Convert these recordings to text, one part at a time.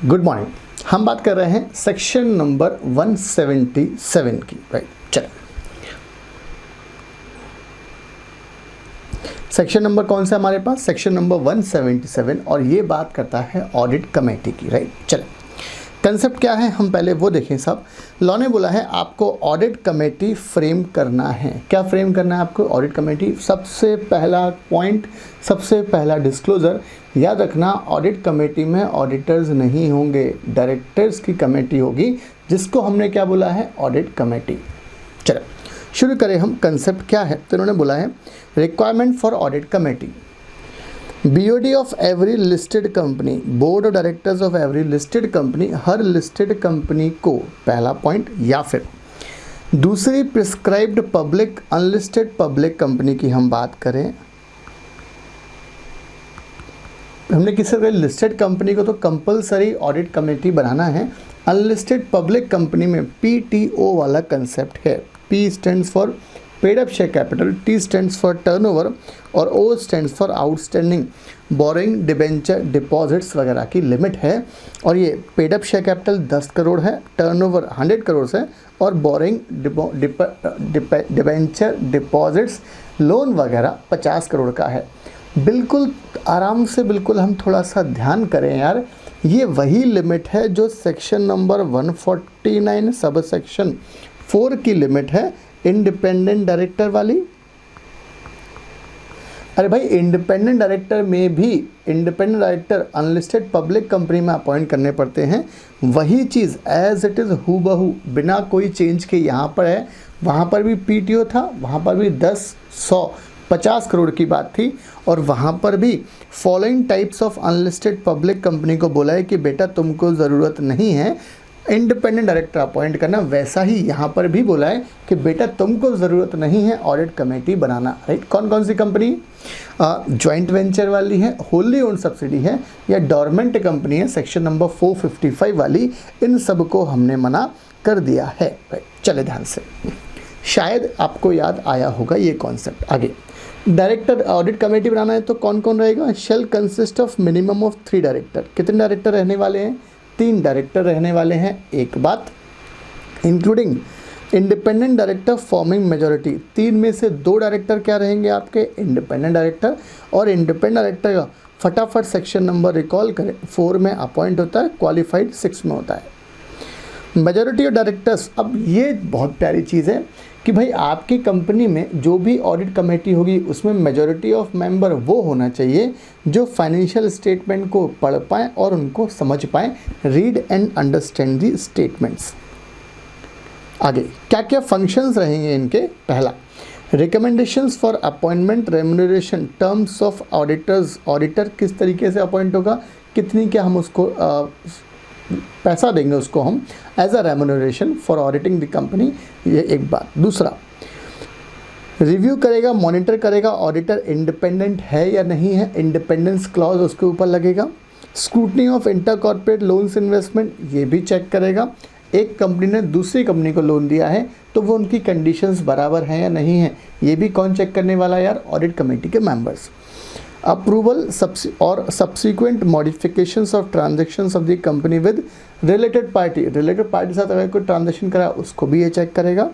Good morning. हम बात कर रहे हैं सेक्शन नंबर 177 की, राइट। चलो, सेक्शन नंबर कौन सा हमारे पास? सेक्शन नंबर 177, और ये बात करता है ऑडिट कमेटी की, राइट। चलो, कंसेप्ट क्या है हम पहले वो देखें। सब लॉ ने बोला है आपको ऑडिट कमेटी फ्रेम करना है। क्या फ्रेम करना है आपको? Audit committee. सबसे पहला पॉइंट, सबसे पहला डिस्क्लोजर याद रखना, ऑडिट कमेटी में ऑडिटर्स नहीं होंगे, डायरेक्टर्स की कमेटी होगी, जिसको हमने क्या बोला है? Audit committee. चलो शुरू करें हम। कंसेप्ट क्या है? तो इन्होंने बोला है requirement for audit committee, BOD of every listed company, board of directors of every listed company, her listed company को, पहला पॉइंट। या फिर दूसरी prescribed public unlisted public company की हम बात करें, हमने किसी लिस्टेड कंपनी को तो कंपलसरी ऑडिट कमेटी बनाना है। अनलिस्टेड पब्लिक कंपनी में PTO वाला कंसेप्ट है। P stands for paid up share capital, T stands for turnover और O stands for outstanding boring debenture deposits वगैरह की लिमिट है। और ये paid up share capital 10 crore है, टर्नओवर 100 करोड़ है, और बोरिंग डिबेंचर डिपॉजिट्स लोन वगैरह 50 करोड़ का है। बिल्कुल आराम से, बिल्कुल हम थोड़ा सा ध्यान करें यार, ये वही लिमिट है जो सेक्शन नंबर 149 सब सेक्शन 4 की लिमिट है, इंडिपेंडेंट डायरेक्टर वाली। अरे भाई, इंडिपेंडेंट डायरेक्टर में भी, independent director unlisted public company में अपॉइंट करने पड़ते हैं। वही चीज़ एज इट इज़ हूबहू बिना कोई चेंज के यहाँ पर है। वहाँ पर भी PTO था, वहाँ पर भी 10, 100, 50 करोड़ की बात थी, और वहाँ पर भी following types of unlisted public company को बोला है कि बेटा तुमको ज़रूरत नहीं है इंडिपेंडेंट डायरेक्टर अपॉइंट करना। वैसा ही यहाँ पर भी बोला है कि बेटा तुमको ज़रूरत नहीं है ऑडिट कमेटी बनाना, राइट। कौन कौन सी कंपनी? जॉइंट वेंचर वाली है, होली ओन सब्सिडी है, या डोरमेंट कंपनी है, सेक्शन नंबर 455 वाली, इन सब को हमने मना कर दिया है, राइट। चले ध्यान से, शायद आपको याद आया होगा ये कॉन्सेप्ट। आगे, डायरेक्टर ऑडिट कमेटी बनाना है तो कौन कौन रहेगा? Shall consist of minimum of 3 director. कितने डायरेक्टर रहने वाले हैं? 3 डायरेक्टर रहने वाले हैं। एक बात, including independent director forming majority. 3 में से 2 डायरेक्टर क्या रहेंगे आपके? Independent director. और इंडिपेंडेंट डायरेक्टर का फटाफट सेक्शन नंबर रिकॉल करें, 4 में अपॉइंट होता है, क्वालिफाइड 6 में होता है। मेजॉरिटी ऑफ डायरेक्टर्स, अब ये बहुत प्यारी चीज़ है कि भाई आपकी कंपनी में जो भी ऑडिट कमेटी होगी उसमें मेजॉरिटी ऑफ मेंबर वो होना चाहिए जो फाइनेंशियल स्टेटमेंट को पढ़ पाएँ और उनको समझ पाएँ, read and understand the statements. आगे क्या क्या फंक्शंस रहेंगे इनके? पहला, recommendations for appointment, remuneration, terms of auditors. Auditor किस तरीके से अपॉइंट होगा, कितनी क्या हम उसको पैसा देंगे उसको हम as a remuneration for auditing the company, ये एक बात। दूसरा, रिव्यू करेगा, मॉनिटर करेगा ऑडिटर इंडिपेंडेंट है या नहीं है, इंडिपेंडेंस क्लॉज उसके ऊपर लगेगा। Scrutiny of inter corporate loans investment, ये भी चेक करेगा। एक कंपनी ने दूसरी कंपनी को लोन दिया है तो वो उनकी कंडीशंस बराबर हैं या नहीं है, ये भी कौन चेक करने वाला है यार? ऑडिट कमेटी के मेंबर्स। अप्रूवल और subsequent modifications of transactions of the company with related party. Related party के साथ अगर कोई ट्रांजैक्शन करा उसको भी ये चेक करेगा।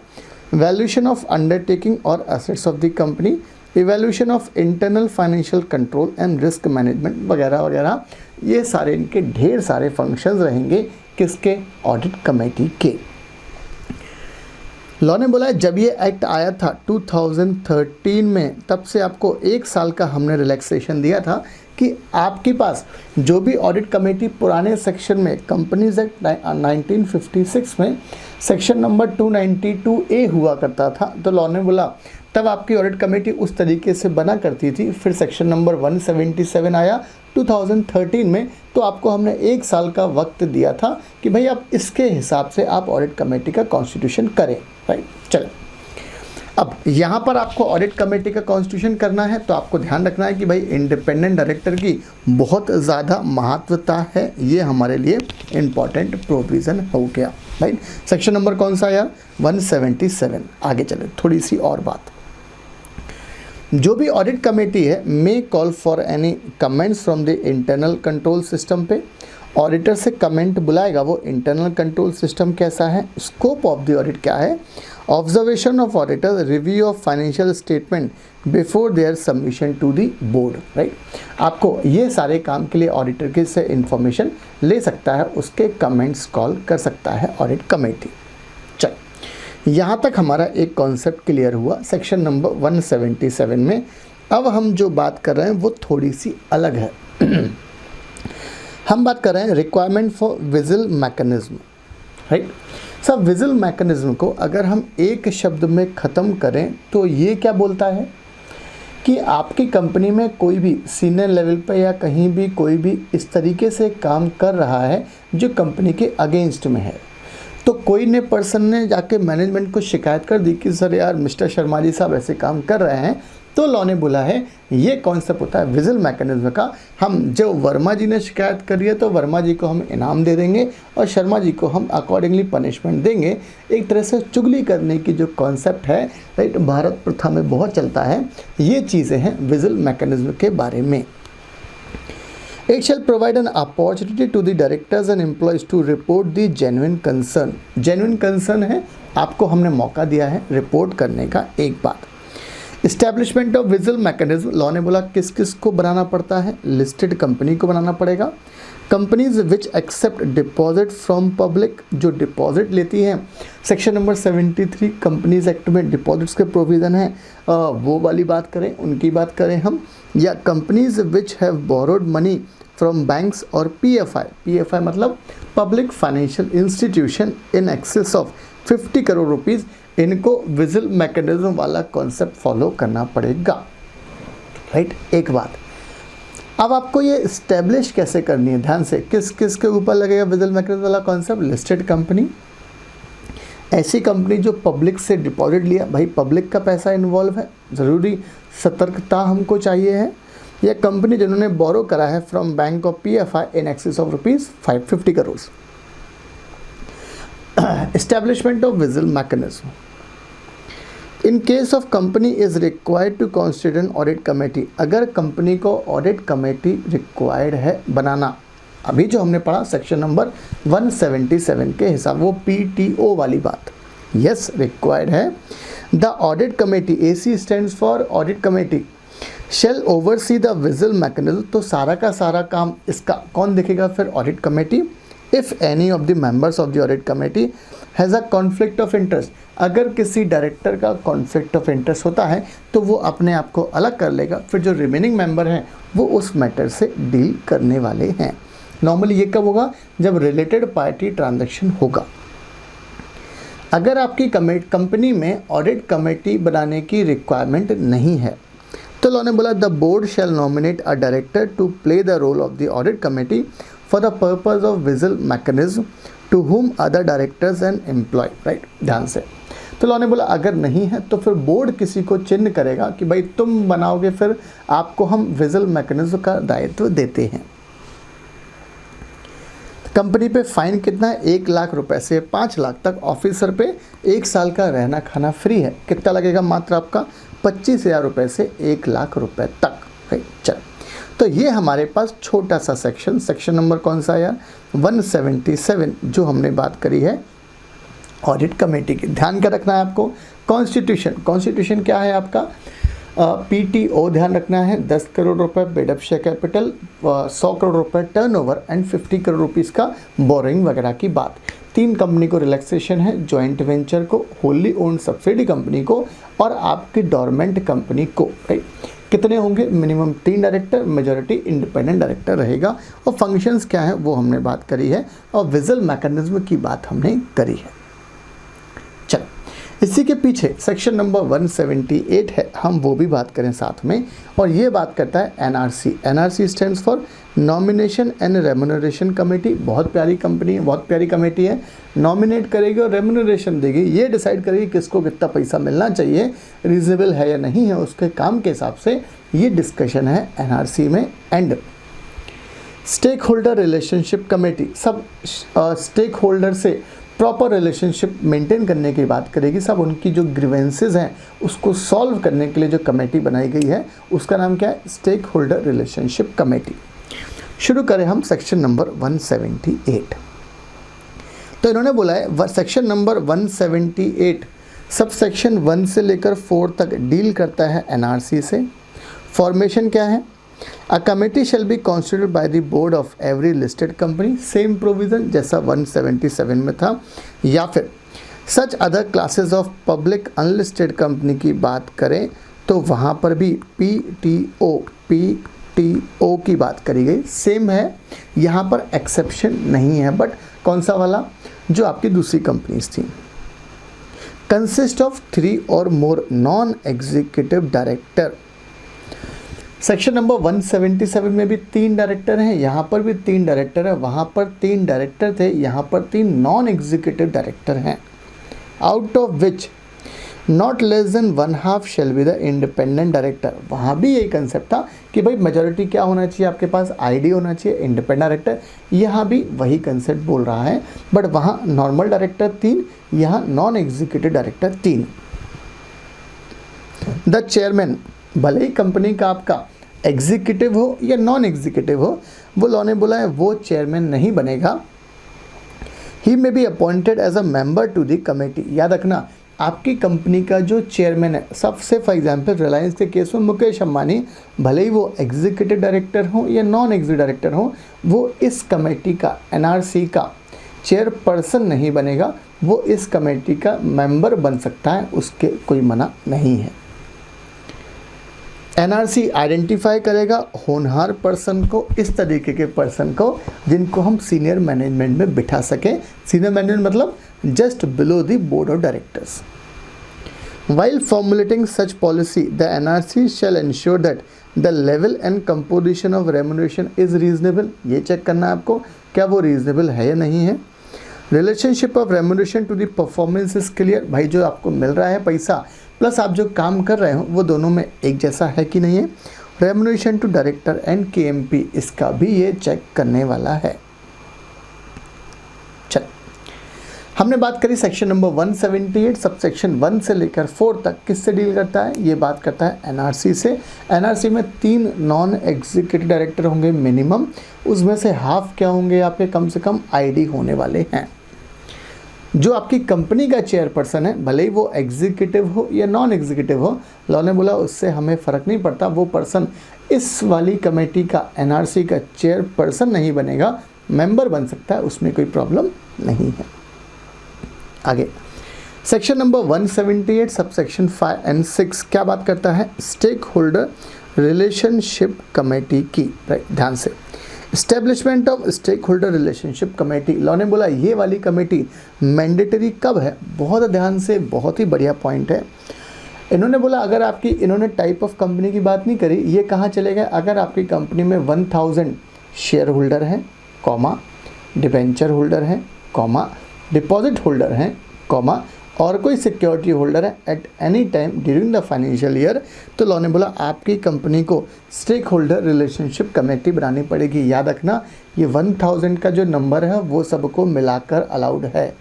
वैल्यूएशन ऑफ अंडरटेकिंग और assets of the company, evaluation of internal financial control and risk management वगैरह वगैरह, ये सारे इनके ढेर सारे फंक्शंस रहेंगे। किसके? ऑडिट कमेटी के। लॉ ने बोला है जब ये एक्ट आया था 2013 में, तब से आपको 1 साल का हमने रिलैक्सेशन दिया था कि आपके पास जो भी ऑडिट कमेटी पुराने सेक्शन में, कंपनीज एक्ट 1956 में सेक्शन नंबर 292A हुआ करता था, तो लॉ ने बोला तब आपकी ऑडिट कमेटी उस तरीके से बना करती थी। फिर सेक्शन नंबर 177 आया 2013 में, तो आपको हमने 1 साल का वक्त दिया था कि भाई आप इसके हिसाब से आप ऑडिट कमेटी का कॉन्स्टिट्यूशन करें, राइट। चलो, अब यहाँ पर आपको ऑडिट कमेटी का कॉन्स्टिट्यूशन करना है तो आपको ध्यान रखना है कि भाई इंडिपेंडेंट डायरेक्टर की बहुत ज़्यादा महत्वता है, ये हमारे लिए इम्पॉर्टेंट प्रोविज़न हो गया, राइट। सेक्शन नंबर कौन सा आया? 177। आगे चले, थोड़ी सी और बात। जो भी ऑडिट कमेटी है मे call for any comments from the internal control system पे, ऑडिटर से कमेंट बुलाएगा। वो इंटरनल कंट्रोल सिस्टम कैसा है, स्कोप ऑफ द ऑडिट क्या है, observation of auditor, review of financial statement before their submission to the board, right. आपको ये सारे काम के लिए ऑडिटर के से इंफॉर्मेशन ले सकता है, उसके कमेंट्स कॉल कर सकता है ऑडिट कमेटी। चल, यहाँ तक हमारा एक कॉन्सेप्ट क्लियर हुआ सेक्शन नंबर 177 में। अब हम जो बात कर रहे हैं वो थोड़ी सी अलग है। हम बात कर रहे हैं requirement for vigil mechanism, right. सब विजिल मैकेनिज्म को अगर हम एक शब्द में ख़त्म करें तो ये क्या बोलता है कि आपकी कंपनी में कोई भी सीनियर लेवल पे या कहीं भी कोई भी इस तरीके से काम कर रहा है जो कंपनी के अगेंस्ट में है, तो कोई ने पर्सन ने जाके मैनेजमेंट को शिकायत कर दी कि सर यार मिस्टर शर्मा जी साहब ऐसे काम कर रहे हैं, तो लॉ ने बोला है ये कॉन्सेप्ट होता है विजिल मैकेनिज्म का। हम जो वर्मा जी ने शिकायत करी है तो वर्मा जी को हम इनाम दे देंगे और शर्मा जी को हम अकॉर्डिंगली पनिशमेंट देंगे। एक तरह से चुगली करने की जो कॉन्सेप्ट है, राइट, भारत प्रथा में बहुत चलता है। ये चीज़ें हैं विजिल मैकेनिज्म के बारे में। It shall provide an opportunity to the directors and employees to report the genuine concern। genuine concern है, आपको हमने मौका दिया है रिपोर्ट करने का। एक बात, establishment of vigil mechanism, law ने बोला किस किस को बनाना पड़ता है, लिस्टेड कंपनी को बनाना पड़ेगा। Companies which accept deposit from public, जो डिपॉजिट लेती हैं, सेक्शन नंबर 73 कंपनीज एक्ट में डिपॉजिट्स के प्रोविज़न है, वो वाली बात करें, उनकी बात करें हम। या companies which have borrowed money from banks और पीएफआई मतलब public financial institution in excess of 50 crore rupees, इनको विजिल मैकेनिज्म वाला कॉन्सेप्ट फॉलो करना पड़ेगा, राइट। एक बात, अब आपको ये इस्टेब्लिश कैसे करनी है, ध्यान से, किस किस के ऊपर लगेगा विजिल मैकेनिज्म वाला कॉन्सेप्ट, लिस्टेड कंपनी, ऐसी कंपनी जो पब्लिक से डिपॉजिट लिया, भाई पब्लिक का पैसा इन्वॉल्व है, ज़रूरी सतर्कता हमको चाहिए है। या कंपनी जिन्होंने बोरो करा है from bank of PFI in excess of rupees 550 crore. Establishment of vigil mechanism, in case of company is required to constitute an audit committee, अगर कंपनी को ऑडिट कमेटी रिक्वायर्ड है बनाना, अभी जो हमने पढ़ा सेक्शन नंबर 177 के हिसाब, वो पीटीओ वाली बात, यस रिक्वायर्ड है। The audit committee, AC stands for audit committee, shall oversee the vigil mechanism, तो सारा का सारा काम इसका कौन देखेगा फिर, audit committee. If any of the members of the audit committee has a conflict of interest, अगर किसी डायरेक्टर का कॉन्फ्लिक्ट ऑफ इंटरेस्ट होता है तो वो अपने आप को अलग कर लेगा, फिर जो रिमेनिंग मेंबर हैं वो उस मैटर से डील करने वाले हैं। नॉर्मली ये कब होगा, जब रिलेटेड पार्टी ट्रांजैक्शन होगा। अगर आपकी कंपनी में ऑडिट कमेटी बनाने की रिक्वायरमेंट नहीं है तो लॉ ने बोला the board shall nominate a director to play the role of the audit committee for the purpose of vigil mechanism to whom other directors and employ, right, ध्यान से। तो लॉ ने बोला अगर नहीं है तो फिर बोर्ड किसी को चिन्ह करेगा कि भाई तुम बनाओगे, फिर आपको हम विजिल मैकेनिज्म का दायित्व देते हैं। कंपनी पे फाइन कितना है, 1 लाख रुपए से 5 लाख तक, ऑफिसर पे 1 साल का रहना खाना फ्री है। कितना लगेगा, मात्र आपका 25,000 रुपये से 1 लाख रुपए तक, राइट। चल, तो ये हमारे पास छोटा सा सेक्शन नंबर कौन सा है, 177, जो हमने बात करी है ऑडिट कमेटी की। ध्यान क्या रखना है आपको, कॉन्स्टिट्यूशन क्या है आपका, पीटीओ ध्यान रखना है, 10 करोड़ रुपए paid up share capital, 100 crore रुपए टर्नओवर एंड 50 करोड़ रुपीज़ का बोरिंग वगैरह की बात। 3 कंपनी को रिलैक्सेशन है, जॉइंट वेंचर को, होली ओन्ड सब्सिडी कंपनी को और आपकी डोरमेंट कंपनी को, राइट। कितने होंगे, minimum 3 director, majority independent director रहेगा। और फंक्शंस क्या है वो हमने बात करी है, और विजिल मैकेनिज्म की बात हमने करी है। चलो, इसी के पीछे सेक्शन नंबर 178 है, हम वो भी बात करें साथ में। और ये बात करता है NRC. NRC stands for nomination and remuneration committee. बहुत प्यारी कंपनी है, बहुत प्यारी कमेटी है। नॉमिनेट करेगी और रेम्यूनरेशन देगी, ये डिसाइड करेगी किसको कितना पैसा मिलना चाहिए, रीजनेबल है या नहीं है, उसके काम के हिसाब से ये डिस्कशन है एनआरसी में। And stakeholder relationship committee, सब स्टेक होल्डर से प्रॉपर रिलेशनशिप मेंटेन करने की बात करेगी। सब उनकी जो ग्रीवेंसेस हैं उसको सॉल्व करने के लिए जो कमेटी बनाई गई है उसका नाम क्या है, स्टेक होल्डर रिलेशनशिप कमेटी। शुरू करें हम सेक्शन नंबर 178। तो इन्होंने बोला है सेक्शन नंबर 178 सब सेक्शन 1 से लेकर 4 तक डील करता है एनआरसी से। फॉर्मेशन क्या है, a committee shall be constituted by the board of every listed company, same provision जैसा 177 में था। या फिर such other classes of public unlisted company की बात करें तो वहाँ पर भी पीटीओ की बात करी गई, सेम है, यहाँ पर एक्सेप्शन नहीं है। बट कौन सा वाला, जो आपकी दूसरी कंपनीज थी। कंसिस्ट ऑफ 3 और more non executive director. Section number 177 में भी 3 डायरेक्टर हैं, यहाँ पर भी 3 डायरेक्टर है, वहाँ पर 3 डायरेक्टर थे, यहाँ पर 3 नॉन एग्जीक्यूटिव डायरेक्टर हैं। Out of which not less than 1/2 shall be the independent director. वहाँ भी यही कंसेप्ट था कि भाई मेजॉरिटी क्या होना चाहिए, आपके पास आईडी होना चाहिए, इंडिपेंडेंट डायरेक्टर। यहाँ भी वही कंसेप्ट बोल रहा है, बट वहाँ नॉर्मल डायरेक्टर 3, यहाँ non executive director 3। The chairman, भले ही कंपनी का आपका एग्जीक्यूटिव हो या नॉन एग्जीक्यूटिव हो, वो लॉ ने बोला है वो चेयरमैन नहीं बनेगा। He may be appointed as a member to the committee. याद रखना, आपकी कंपनी का जो चेयरमैन है, सबसे फॉर एग्जांपल रिलायंस के केस में मुकेश अंबानी, भले ही वो एग्जीक्यूटिव डायरेक्टर हो या नॉन एग्जीक्यूटिव डायरेक्टर हो, वो इस कमेटी का एनआरसी का चेयरपर्सन नहीं बनेगा, वो इस कमेटी का मेंबर बन सकता है, उसके कोई मना नहीं है। एनआरसी आइडेंटिफाई करेगा होनहार पर्सन को, इस तरीके के पर्सन को जिनको हम सीनियर मैनेजमेंट में बिठा सकें। सीनियर मैनेजमेंट मतलब just below the board of directors. While formulating such policy the NRC shall ensure that the level and composition of remuneration is reasonable. ये चेक करना है आपको, क्या वो रीजनेबल है या नहीं है। Relationship of remuneration to the performance is clear. भाई जो आपको मिल रहा है पैसा प्लस आप जो काम कर रहे हो वो दोनों में एक जैसा है कि नहीं है। Remuneration to director and KMP, इसका भी ये चेक करने वाला है। चल, हमने बात करी सेक्शन नंबर 178 सब सेक्शन 1 से लेकर 4 तक किससे डील करता है, ये बात करता है एनआरसी से। एनआरसी में 3 नॉन एग्जीक्यूटिव डायरेक्टर होंगे मिनिमम, उसमें से हाफ क्या होंगे आपके, कम से कम आईडी होने वाले हैं। जो आपकी कंपनी का चेयरपर्सन है, भले ही वो एग्जीक्यूटिव हो या नॉन एग्जीक्यूटिव हो, लॉ ने बोला उससे हमें फ़र्क नहीं पड़ता, वो पर्सन इस वाली कमेटी का एनआरसी का चेयरपर्सन नहीं बनेगा, मेंबर बन सकता है, उसमें कोई प्रॉब्लम नहीं है। आगे section number 178 sub section 5 and 6 क्या बात करता है, स्टेक होल्डर रिलेशनशिप कमेटी की। ध्यान से, establishment of stakeholder relationship committee. Law ने बोला ये वाली कमेटी मैंडेटरी कब है, बहुत ध्यान से, बहुत ही बढ़िया पॉइंट है। इन्होंने बोला अगर आपकी, इन्होंने टाइप ऑफ कंपनी की बात नहीं करी, ये कहाँ चले गए, अगर आपकी कंपनी में 1000 शेयर होल्डर हैं, कॉमा डिबेंचर होल्डर हैं, कॉमा डिपॉजिट होल्डर हैं, कॉमा और कोई सिक्योरिटी होल्डर है at any time during the financial year, तो लॉ ने बोला आपकी कंपनी को स्टेक होल्डर रिलेशनशिप कमेटी बनानी पड़ेगी। याद रखना ये 1000 का जो नंबर है वो सबको मिलाकर अलाउड है।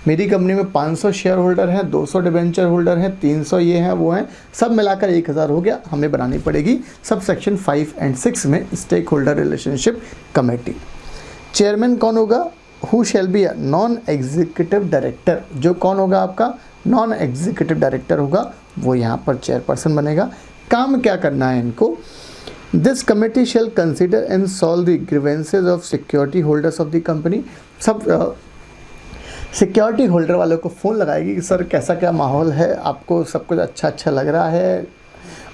मेरी कंपनी में 500 शेयर होल्डर हैं, 200 डिबेंचर होल्डर हैं, 300 ये हैं वो हैं, सब मिलाकर 1000 हो गया, हमें बनानी पड़ेगी सब सेक्शन 5 एंड 6 में stakeholder relationship committee. Chairman कौन होगा, who shall be a non executive director. जो कौन होगा आपका नॉन एग्जीक्यूटिव डायरेक्टर होगा वो यहाँ पर चेयरपर्सन बनेगा। काम क्या करना है इनको, this committee shell consider and solve the grievances of security holders of the company. सब सिक्योरिटी होल्डर वालों को फ़ोन लगाएगी कि सर कैसा क्या माहौल है, आपको सब कुछ अच्छा लग रहा है,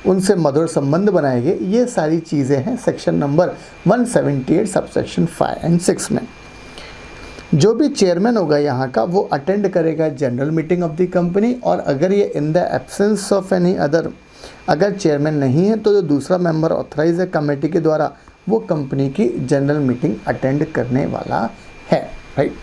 उनसे मधुर संबंध बनाएंगे। ये सारी चीज़ें हैं section number 178 sub section 5 and 6 में। जो भी चेयरमैन होगा यहाँ का वो अटेंड करेगा general meeting of the company, और अगर ये in the absence of any other, अगर चेयरमैन नहीं है तो जो दूसरा मेंबर ऑथराइज है कमेटी के द्वारा वो कंपनी की जनरल मीटिंग अटेंड करने वाला है। राइट।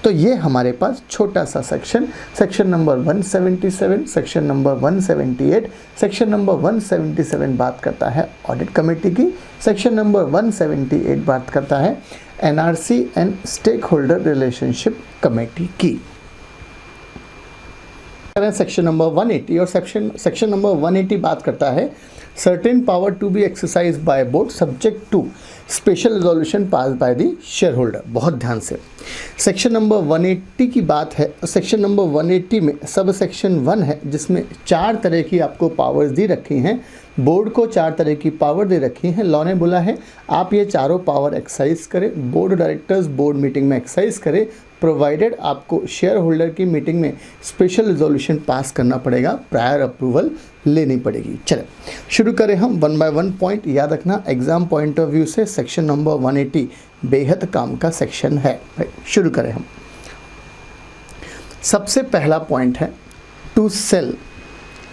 तो ये हमारे पास छोटा सा section number 177, section number 178, section number 177 बात करता है ऑडिट कमेटी की, सेक्शन नंबर 178 बात करता है NRC and stakeholder relationship committee की। सेक्शन नंबर 180 और सेक्शन नंबर 180 बात करता है certain power to be exercise by board subject to special resolution pass by the shareholder. बहुत ध्यान से सेक्शन नंबर 180 की बात है। सेक्शन नंबर 180 में सब सेक्शन 1 है जिसमें 4 तरह की आपको पावर्स दी रखी हैं, बोर्ड को 4 तरह की पावर दे रखी हैं। लॉ ने बोला है आप ये चारों पावर एक्सरसाइज करें, बोर्ड डायरेक्टर्स बोर्ड मीटिंग में एक्सरसाइज करें, प्रोवाइडेड आपको शेयर होल्डर की मीटिंग में स्पेशल रिजोल्यूशन पास करना पड़ेगा, प्रायर अप्रूवल लेनी पड़ेगी। चलें शुरू करें हम 1 बाय 1 पॉइंट। याद रखना एग्जाम पॉइंट ऑफ व्यू से सेक्शन नंबर 180 बेहद काम का सेक्शन है। शुरू करें हम। सबसे पहला पॉइंट है to cell,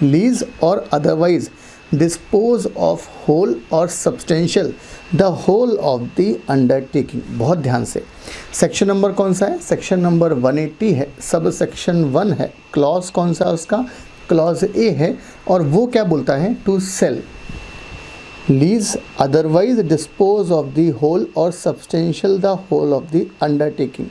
lease or otherwise dispose of whole और substantial the whole of the undertaking. बहुत ध्यान से सेक्शन नंबर कौन सा है? सेक्शन नंबर 180 है, सब सेक्शन 1 है। क्लॉज कौन सा है उसका? क्लॉज ए है। और वो क्या बोलता है? To cell, lease, otherwise dispose of the whole और substantial the whole of the undertaking.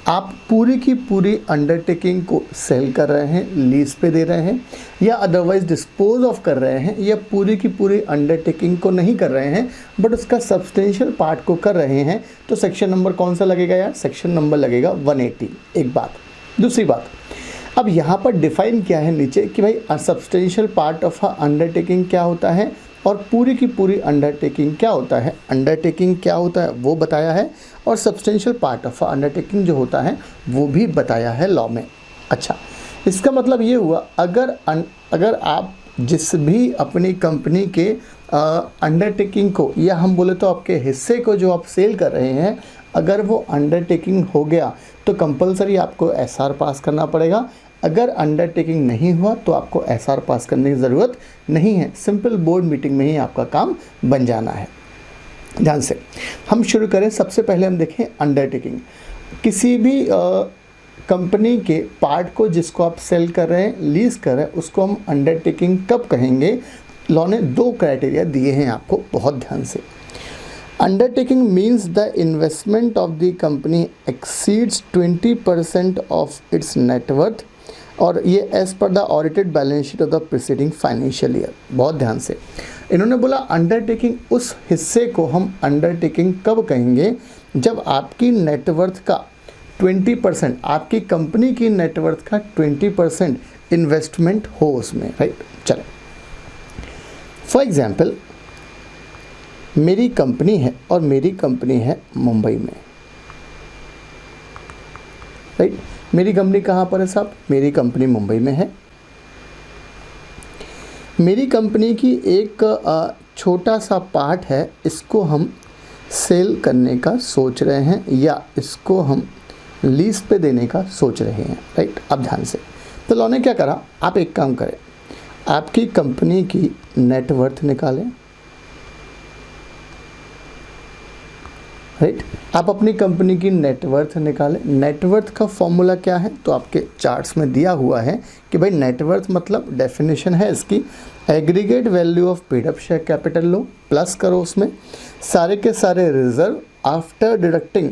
आप पूरी की पूरी अंडरटेकिंग को सेल कर रहे हैं, लीज पे दे रहे हैं, या अदरवाइज डिस्पोज ऑफ कर रहे हैं, या पूरी की पूरी अंडरटेकिंग को नहीं कर रहे हैं बट उसका सब्सटेंशियल पार्ट को कर रहे हैं, तो सेक्शन नंबर कौन सा लगेगा यार? सेक्शन नंबर लगेगा 180। एक बात। दूसरी बात, अब यहाँ पर डिफाइन किया है नीचे कि भाई सब्सटेंशियल पार्ट ऑफ अंडरटेकिंग क्या होता है और पूरी की पूरी अंडरटेकिंग क्या होता है। अंडरटेकिंग क्या होता है वो बताया है और सब्सटेंशियल पार्ट ऑफ अंडरटेकिंग जो होता है वो भी बताया है लॉ में। अच्छा, इसका मतलब ये हुआ अगर आप जिस भी अपनी कंपनी के अंडरटेकिंग को, या हम बोले तो आपके हिस्से को जो आप सेल कर रहे हैं, अगर वो अंडरटेकिंग हो गया तो कंपलसरी आपको एसआर पास करना पड़ेगा। अगर अंडरटेकिंग नहीं हुआ तो आपको एसआर पास करने की ज़रूरत नहीं है, सिंपल बोर्ड मीटिंग में ही आपका काम बन जाना है। ध्यान से हम शुरू करें। सबसे पहले हम देखें अंडरटेकिंग। किसी भी कंपनी के पार्ट को जिसको आप सेल कर रहे हैं, लीज कर रहे हैं, उसको हम अंडरटेकिंग कब कहेंगे? लॉ ने 2 क्राइटेरिया दिए हैं आपको, बहुत ध्यान से। Undertaking means the investment of the company exceeds 20% of its net worth, और ये as per the audited balance sheet of the preceding financial year. बहुत ध्यान से इन्होंने बोला अंडरटेकिंग, उस हिस्से को हम अंडरटेकिंग कब कहेंगे? जब आपकी नेटवर्थ का 20%, आपकी कंपनी की नेटवर्थ का 20% इन्वेस्टमेंट हो उसमें, राइट। चलें, फॉर एग्जाम्पल मेरी कंपनी है और मेरी कंपनी है मुंबई में, राइट। मेरी कंपनी कहाँ पर है साहब? मेरी कंपनी मुंबई में है। मेरी कंपनी की एक छोटा सा पार्ट है, इसको हम सेल करने का सोच रहे हैं या इसको हम लीज पे देने का सोच रहे हैं, राइट। अब ध्यान से, तो लॉ ने क्या करा, आप एक काम करें, आपकी कंपनी की नेटवर्थ निकालें, राइट। आप अपनी कंपनी की नेटवर्थ निकालें। नेटवर्थ का फॉर्मूला क्या है? तो आपके चार्ट्स में दिया हुआ है कि भाई नेटवर्थ मतलब डेफिनेशन है इसकी, aggregate value of paid up share capital low, plus करो उसमें सारे के सारे reserve after deducting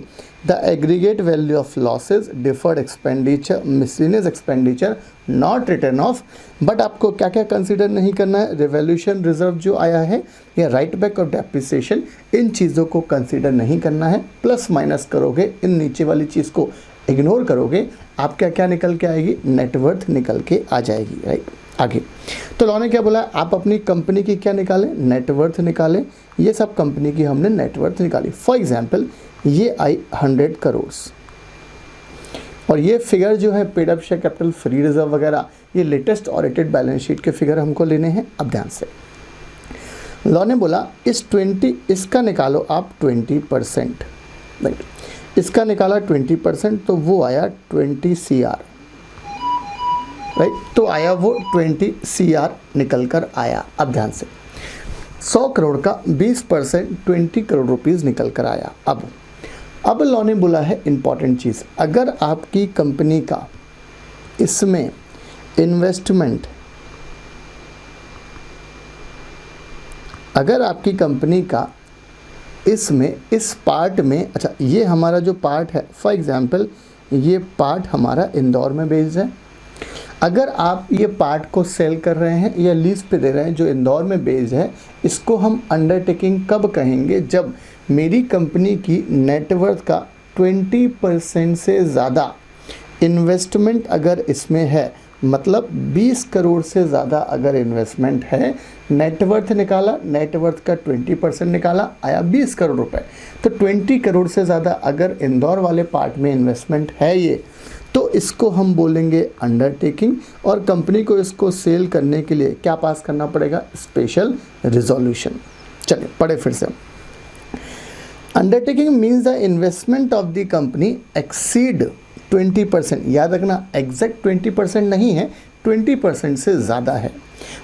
the aggregate value of losses, deferred expenditure, miscellaneous expenditure, not return of. But आपको क्या क्या कंसीडर नहीं करना है? रिवॉल्यूशन रिजर्व जो आया है या राइट बैक ऑफ डेप्रिसिएशन, इन चीज़ों को कंसीडर नहीं करना है। प्लस माइनस करोगे, इन नीचे वाली चीज़ को इग्नोर करोगे, आप क्या क्या निकल के आएगी? नेटवर्थ निकल के आ जाएगी, राइट। आगे तो लॉ ने क्या बोला? आप अपनी कंपनी की क्या निकालें? नेटवर्थ निकालें। ये सब कंपनी की हमने नेटवर्थ निकाली। फॉर एग्जाम्पल ये आई 100 करोड़, और ये फिगर जो है paid up share capital, free reserve वगैरह, ये लेटेस्ट ऑडिटेड बैलेंस शीट के फिगर हमको लेने हैं। अब ध्यान से लॉ ने बोला इसका निकालो आप 20%, राइट। इसका निकाला 20%, तो वो आया 20 CR, राइट। तो आया वो 20 CR निकल कर आया। अब ध्यान से 100 करोड़ का 20% 20 करोड़ रुपीज़ निकल कर आया। अब अब लॉ ने बोला है इंपॉर्टेंट चीज़, अगर आपकी कंपनी का इसमें इन्वेस्टमेंट, अगर आपकी कंपनी का इसमें इस पार्ट में, अच्छा ये हमारा जो पार्ट है, फॉर एग्जांपल ये पार्ट हमारा इंदौर में बेस्ड है, अगर आप ये पार्ट को सेल कर रहे हैं या लीज पे दे रहे हैं जो इंदौर में बेस्ड है, इसको हम अंडरटेकिंग कब कहेंगे? जब मेरी कंपनी की नेटवर्थ का 20% से ज़्यादा इन्वेस्टमेंट अगर इसमें है, मतलब 20 करोड़ से ज़्यादा अगर इन्वेस्टमेंट है, नेटवर्थ निकाला, नेटवर्थ का 20% निकाला, आया 20 करोड़ रुपए। तो 20 करोड़ से ज़्यादा अगर इंदौर वाले पार्ट में इन्वेस्टमेंट है ये, तो इसको हम बोलेंगे अंडरटेकिंग, और कंपनी को इसको सेल करने के लिए क्या पास करना पड़ेगा? Special resolution. चलिए पढ़े फिर से। Undertaking means the investment of the company exceed 20%, याद रखना एग्जैक्ट 20% नहीं है, 20% से ज़्यादा है।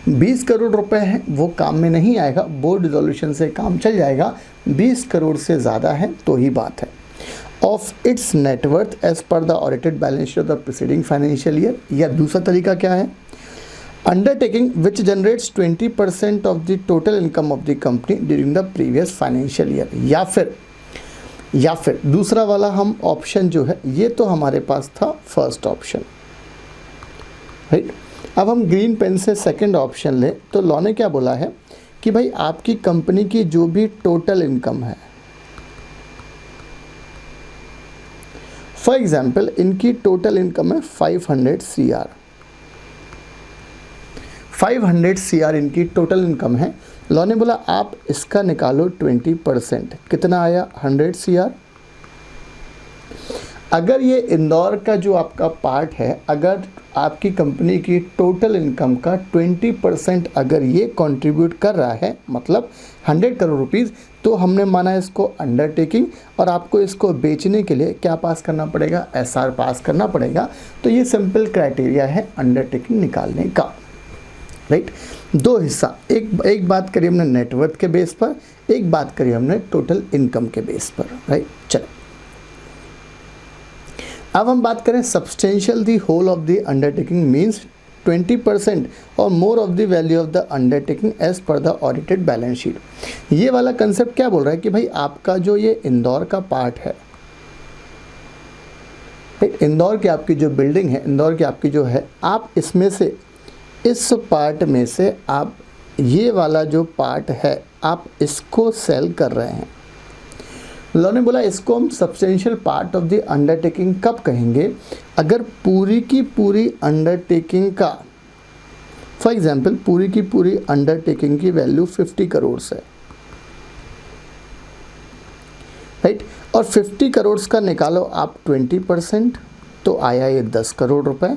20 करोड़ रुपए है वो काम में नहीं आएगा, बोर्ड रिजोल्यूशन से काम चल जाएगा। 20 करोड़ से ज़्यादा है तो ही बात है। Of its net worth as per the audited balance sheet of the preceding financial year, या दूसरा तरीका क्या है? Undertaking which generates 20% of the total income of the company during the previous financial year, या फिर दूसरा वाला हम ऑप्शन जो है, ये तो हमारे पास था फर्स्ट ऑप्शन, राइट। अब हम ग्रीन पेन से सेकंड ऑप्शन ले, तो लॉ ने क्या बोला है कि भाई आपकी कंपनी की जो भी टोटल इनकम है, फॉर एग्जाम्पल इनकी टोटल इनकम है 500 CR, 500 CR इनकी टोटल इनकम है। लॉ ने बोला आप इसका निकालो 20%, कितना आया? 100 CR। अगर ये इंदौर का जो आपका पार्ट है, अगर आपकी कंपनी की टोटल इनकम का 20% अगर ये कंट्रीब्यूट कर रहा है, मतलब 100 करोड़ रुपीज़, तो हमने माना इसको अंडरटेकिंग, और आपको इसको बेचने के लिए क्या पास करना पड़ेगा? SR पास करना पड़ेगा। तो ये सिंपल क्राइटेरिया है अंडरटेकिंग निकालने का, राइट। दो हिस्सा, एक बात करी हमने नेटवर्थ के बेस पर, एक बात करी हमने टोटल इनकम के बेस पर, राइट। चलो अब हम बात करें substantial the whole of the undertaking means 20% or more of the value of the undertaking as per the audited balance sheet. ये वाला कंसेप्ट क्या बोल रहा है कि भाई आपका जो ये इंदौर का पार्ट है, इंदौर की आपकी जो बिल्डिंग है, इंदौर की आपकी जो है, आप इसमें से, इस पार्ट में से आप ये वाला जो पार्ट है आप इसको सेल कर रहे हैं। लॉ ने बोला इसको हम substantial part of the undertaking कब कहेंगे? अगर पूरी की पूरी अंडरटेकिंग का, फॉर एग्जांपल पूरी की पूरी अंडरटेकिंग की वैल्यू 50 करोड़ है, राइट, और 50 करोड़ का निकालो आप 20%, तो आया ये 10 करोड़ रुपए।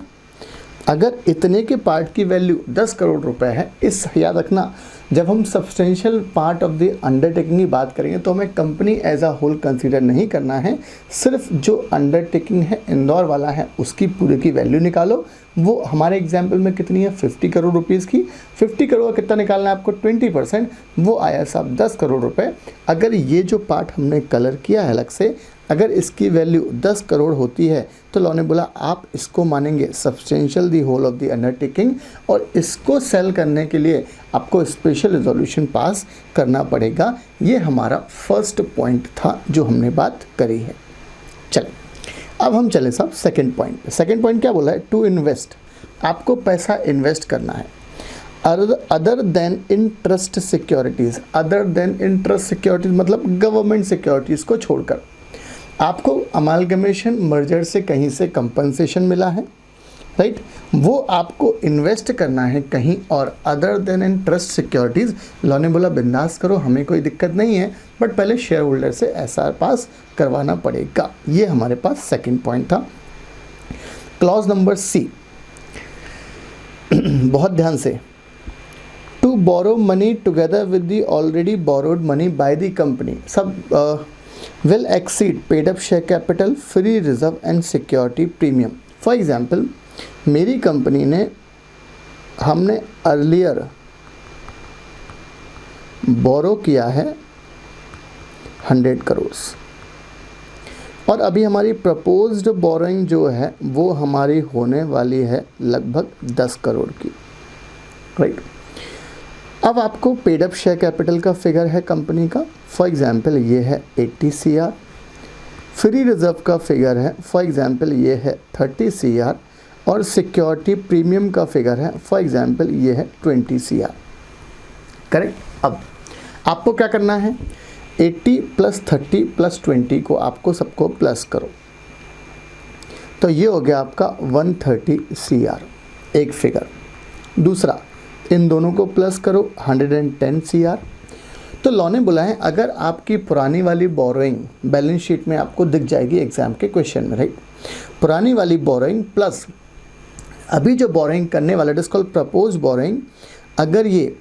अगर इतने के पार्ट की वैल्यू 10 करोड़ रुपए है, इस याद रखना जब हम substantial part of the undertaking की बात करेंगे तो हमें company as a whole consider नहीं करना है, सिर्फ जो अंडरटेकिंग है इंदौर वाला है उसकी पूरी की वैल्यू निकालो। वो हमारे एग्जाम्पल में कितनी है? 50 करोड़ रुपीज़ की। 50 करोड़ का कितना निकालना है आपको? 20%, वो आया साहब 10 करोड़ रुपए। अगर ये जो पार्ट हमने कलर किया है अलग से, अगर इसकी वैल्यू 10 करोड़ होती है तो लॉ ने बोला आप इसको मानेंगे substantial the whole of the undertaking, और इसको सेल करने के लिए आपको स्पेशल रिजोल्यूशन पास करना पड़ेगा। ये हमारा फर्स्ट पॉइंट था जो हमने बात करी है। चलें अब हम चले साहब सेकंड पॉइंट। सेकंड पॉइंट क्या बोला है? टू इन्वेस्ट, आपको पैसा इन्वेस्ट करना है other than interest securities. Other than interest securities मतलब गवर्नमेंट सिक्योरिटीज़ को छोड़कर आपको अमालगमेशन मर्जर से कहीं से कंपनसेशन मिला है, राइट, वो आपको इन्वेस्ट करना है कहीं और other than interest securities. Law ने बोला बिंदास करो, हमें कोई दिक्कत नहीं है, बट पहले शेयर होल्डर से SR पास करवाना पड़ेगा। ये हमारे पास सेकंड पॉइंट था। क्लॉज नंबर C, बहुत ध्यान से, to borrow money together with the already borrowed money by the company, सब will exceed paid up share capital, free reserve and security premium। For example, मेरी कंपनी ने, हमने earlier बोरो किया है 100 करोड़, और अभी हमारी प्रपोज्ड बोरोइंग जो है वो हमारी होने वाली है लगभग 10 करोड़ की, राइट। अब आपको पेड अप शेयर कैपिटल का फिगर है कंपनी का, फॉर एग्जांपल ये है 80 CR। फ्री रिजर्व का फिगर है फॉर एग्जांपल ये है 30 CR। और सिक्योरिटी प्रीमियम का फिगर है फॉर एग्जांपल ये है 20 CR, करेक्ट। अब आपको क्या करना है, 80 + 30 + 20 को आपको सबको प्लस करो, तो ये हो गया आपका 130 CR एक फिगर। दूसरा, इन दोनों को प्लस करो 110 CR। तो लॉ ने बोला है अगर आपकी पुरानी वाली बोरोइंग बैलेंस शीट में आपको दिख जाएगी एग्जाम के क्वेश्चन में, राइट। पुरानी वाली बोरोइंग प्लस अभी जो बोरोइंग करने वाला it is called propose borrowing, अगर ये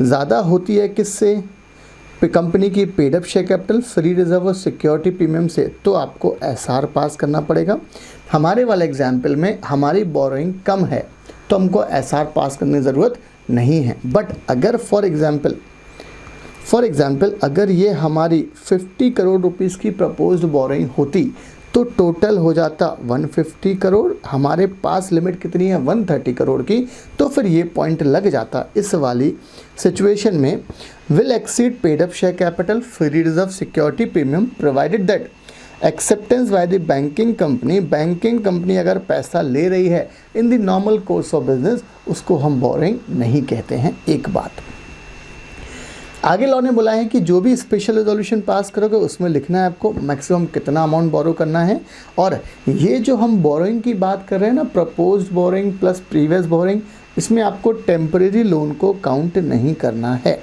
ज़्यादा होती है किससे, कंपनी की paid up share capital, free reserve और सिक्योरिटी प्रीमियम से, तो आपको SR पास करना पड़ेगा। हमारे वाले एग्जाम्पल में हमारी बोरोइंग कम है तो हमको SR पास करने की ज़रूरत नहीं है। बट अगर फॉर एग्जाम्पल अगर ये हमारी 50 करोड़ रुपीस की प्रपोज्ड बोरोइंग होती तो टोटल हो जाता 150 करोड़, हमारे पास लिमिट कितनी है 130 करोड़ की, तो फिर ये पॉइंट लग जाता। इस वाली सिचुएशन में will exceed paid up share capital, free reserve, security premium provided that acceptance by the banking company अगर पैसा ले रही है in the normal course of business, उसको हम बोरिंग नहीं कहते हैं। एक बात आगे लॉ ने बोला है कि जो भी स्पेशल रेजोल्यूशन पास करोगे उसमें लिखना है आपको मैक्सिमम कितना अमाउंट बोरो करना है। और ये जो हम बोरोइंग की बात कर रहे हैं ना, proposed borrowing plus previous borrowing, इसमें आपको टेम्परेरी लोन को काउंट नहीं करना है।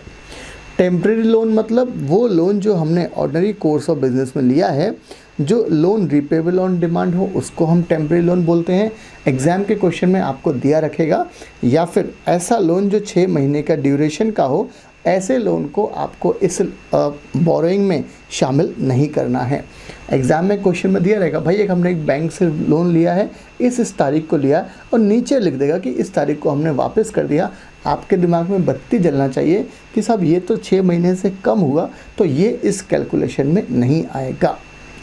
टेम्परेरी लोन मतलब वो लोन जो हमने ऑर्डिनरी कोर्स ऑफ बिजनेस में लिया है, जो लोन रिपेबल ऑन डिमांड हो उसको हम टेम्परेरी लोन बोलते हैं। एग्जाम के क्वेश्चन में आपको दिया रखेगा, या फिर ऐसा लोन जो 6 महीने का ड्यूरेशन का हो, ऐसे लोन को आपको इस बोरोइंग में शामिल नहीं करना है। एग्ज़ाम में क्वेश्चन में दिया रहेगा भाई एक हमने एक बैंक से लोन लिया है, इस तारीख को लिया, और नीचे लिख देगा कि इस तारीख को हमने वापस कर दिया। आपके दिमाग में बत्ती जलना चाहिए कि साहब ये तो 6 महीने से कम हुआ, तो ये इस कैलकुलेशन में नहीं आएगा,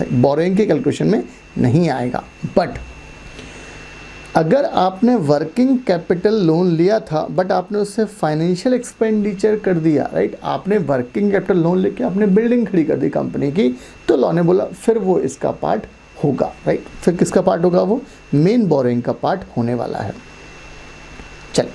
बोरोइंग के कैलकुलेशन में नहीं आएगा। बट अगर आपने वर्किंग कैपिटल लोन लिया था बट आपने उससे फाइनेंशियल एक्सपेंडिचर कर दिया, राइट, आपने वर्किंग कैपिटल लोन लेके आपने बिल्डिंग खड़ी कर दी कंपनी की, तो लॉ ने बोला फिर वो इसका पार्ट होगा, राइट। फिर किसका पार्ट होगा, वो मेन बोरोइंग का पार्ट होने वाला है। चल,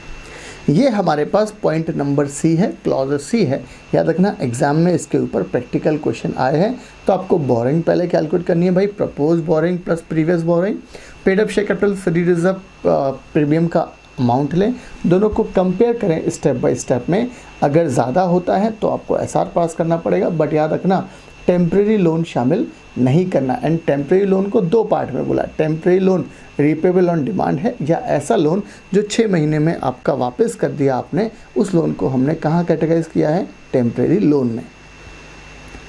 ये हमारे पास पॉइंट नंबर सी है, क्लॉज सी है। याद रखना एग्जाम में इसके ऊपर प्रैक्टिकल क्वेश्चन आए हैं, तो आपको बोरोइंग पहले कैलकुलेट करनी है भाई, propose borrowing plus previous borrowing, paid up share capital, free reserve, premium का अमाउंट लें, दोनों को कंपेयर करें स्टेप बाय स्टेप में। अगर ज़्यादा होता है तो आपको SR पास करना पड़ेगा, बट याद रखना टेम्प्रेरी लोन शामिल नहीं करना। एंड टेम्प्रेरी लोन को 2 पार्ट में बोला, temporary loan repayable on demand है, या ऐसा लोन जो 6 महीने में आपका वापस कर दिया आपने, उस लोन को हमने कहाँ कैटेगराइज किया है, टेम्प्रेरी लोन में।